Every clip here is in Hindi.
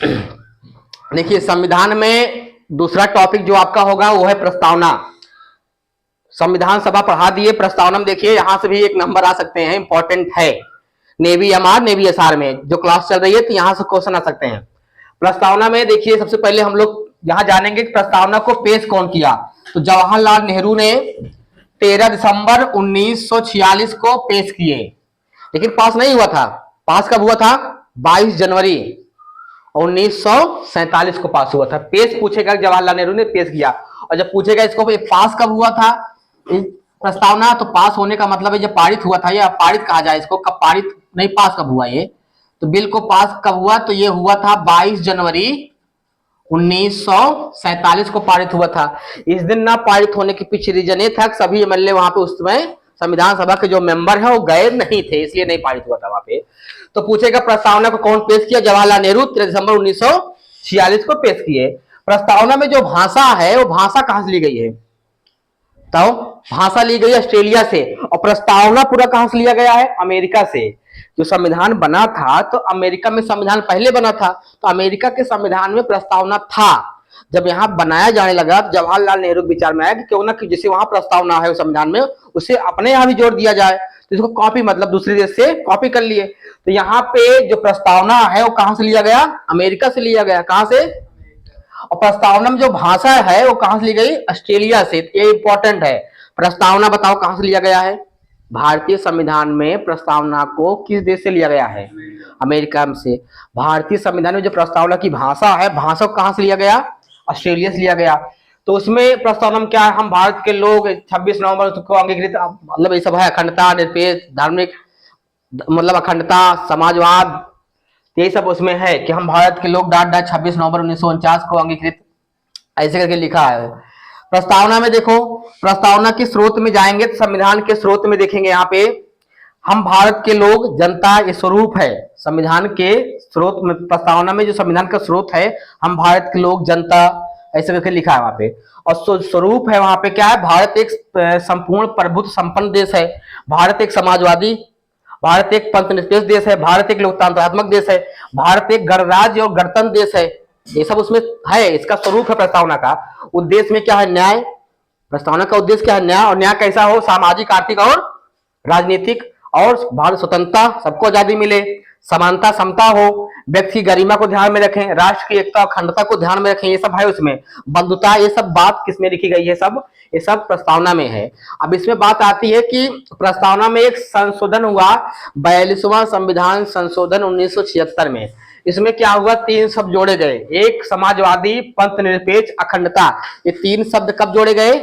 देखिए, संविधान में दूसरा टॉपिक जो आपका होगा वो है प्रस्तावना। संविधान सभा पढ़ा दिए, प्रस्तावना में देखिए यहां से भी एक नंबर आ सकते हैं, इंपॉर्टेंट है। नेवी एमआर, नेवी एसआर में जो क्लास चल रही है तो यहां से क्वेश्चन आ सकते हैं। प्रस्तावना में देखिए, सबसे पहले हम लोग यहां जानेंगे कि प्रस्तावना को पेश कौन किया। तो जवाहरलाल नेहरू ने 13 दिसंबर 1946 को पेश किए, लेकिन पास नहीं हुआ था। पास कब हुआ था? 22 जनवरी 1947 को पास हुआ था। पेश पूछेगा, जवाहरलाल नेहरू ने पेश किया। और जब पूछेगा इसको पास कब हुआ था प्रस्तावना, तो पास होने का मतलब है जब पारित हुआ था, या पारित कहा जाए इसको, कब पारित नहीं, पास कब हुआ ये। तो बिल को पास कब हुआ? तो ये हुआ था 22 जनवरी 1947 को पारित हुआ था। इस दिन ना पारित होने के पीछे रीजन ये था कि सभी एमएलए वहां पे उस समय संविधान सभा के जो मेंबर है वो गए नहीं थे, इसलिए नहीं पारित हुआ था वहां पे। तो पूछेगा प्रस्तावना को कौन पेश किया? जवाहरलाल नेहरू 13 दिसंबर 1946 को पेश किए। प्रस्तावना में जो भाषा है वो भाषा कहां से ली गई है? तो भाषा ली गई ऑस्ट्रेलिया से। और प्रस्तावना पूरा कहां से लिया गया है? अमेरिका से। जो संविधान बना था तो अमेरिका में संविधान पहले बना था, तो अमेरिका के संविधान में प्रस्तावना था। जब यहाँ बनाया जाने लगा तो जवाहरलाल नेहरू विचार में आया कि क्यों ना कि जिसे वहां प्रस्तावना है संविधान में उसे अपने यहाँ भी जोड़ दिया जाए। तो इसको कॉपी, मतलब दूसरे देश से कॉपी कर लिए। तो यहाँ पे जो प्रस्तावना है वो कहां से लिया गया? अमेरिका से लिया गया। कहां से? और प्रस्तावना में जो भाषा है वो कहां से ली गई? ऑस्ट्रेलिया से। ये इंपॉर्टेंट है। प्रस्तावना बताओ कहां से लिया गया है? भारतीय संविधान में प्रस्तावना को किस देश से लिया गया है? अमेरिका से। भारतीय संविधान में जो प्रस्तावना की भाषा है, भाषा को कहां से लिया गया? ऑस्ट्रेलिया से लिया गया। तो उसमें प्रस्तावना में क्या है? हम भारत के लोग 26 नवंबर को अंगीकृत, मतलब ये सब है, अखंडता, निरपेक्ष, धार्मिक, मतलब अखंडता, समाजवाद, यही सब उसमें है कि हम भारत के लोग डाट 26 नवंबर 1949 को अंगीकृत, ऐसे करके लिखा है। प्रस्तावना में देखो, प्रस्तावना के स्रोत में जाएंगे तो संविधान के स्रोत में देखेंगे यहाँ पे हम भारत के लोग, जनता, ये स्वरूप है संविधान के स्रोत में। प्रस्तावना में जो संविधान का स्रोत है हम भारत के लोग, जनता, ऐसे करके लिखा है वहां पे। और स्वरूप है वहां पे क्या है? भारत एक संपूर्ण प्रभुत्व संपन्न देश है, भारत एक समाजवादी, भारत एक पंथनिरपेक्ष देश है, भारत एक लोकतांत्रात्मक देश है, भारत एक गणराज्य और गणतंत्र देश है। ये सब उसमें है, इसका स्वरूप है प्रस्तावना का। उद्देश्य में क्या है? न्याय। प्रस्तावना का उद्देश्य क्या है? न्याय। और न्याय कैसा हो? सामाजिक, आर्थिक और राजनीतिक। और भारत स्वतंत्रता, सबको आजादी मिले, समानता, समता हो, व्यक्ति की गरिमा को ध्यान में रखें, राष्ट्र की एकता, अखंडता को ध्यान में रखें, ये सब है उसमें। बंधुता, ये सब बात किसमें लिखी गई है? सब ये सब प्रस्तावना में है। अब इसमें बात आती है कि प्रस्तावना में एक संशोधन हुआ, 42वां संविधान संशोधन 1976 में। इसमें क्या हुआ? 3 शब्द जोड़े गए, एक समाजवादी, पंथ निरपेक्ष, अखंडता। ये 3 शब्द कब जोड़े गए?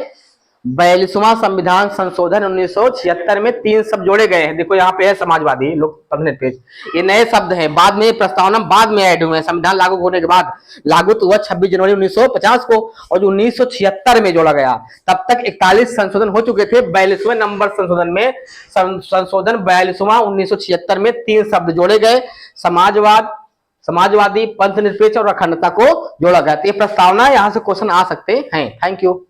42वां संविधान संशोधन 1976 में 3 शब्द जोड़े गए हैं। देखो यहाँ पे है समाजवादी, लोक, पंथ निरपेक्ष, ये नए शब्द हैं, बाद में प्रस्तावना बाद में ऐड हुए हैं। संविधान लागू होने के बाद, लागू तो हुआ 26 जनवरी 1950 को, और 1976 में जोड़ा गया। तब तक 41 संशोधन हो चुके थे। 42वें नंबर संशोधन में, संशोधन 42वां 1976 में 3 शब्द जोड़े गए, समाजवाद, समाजवादी, पंथ निरपेक्ष और अखंडता को जोड़ा गया। तो ये प्रस्तावना, यहां से क्वेश्चन आ सकते हैं। Thank you.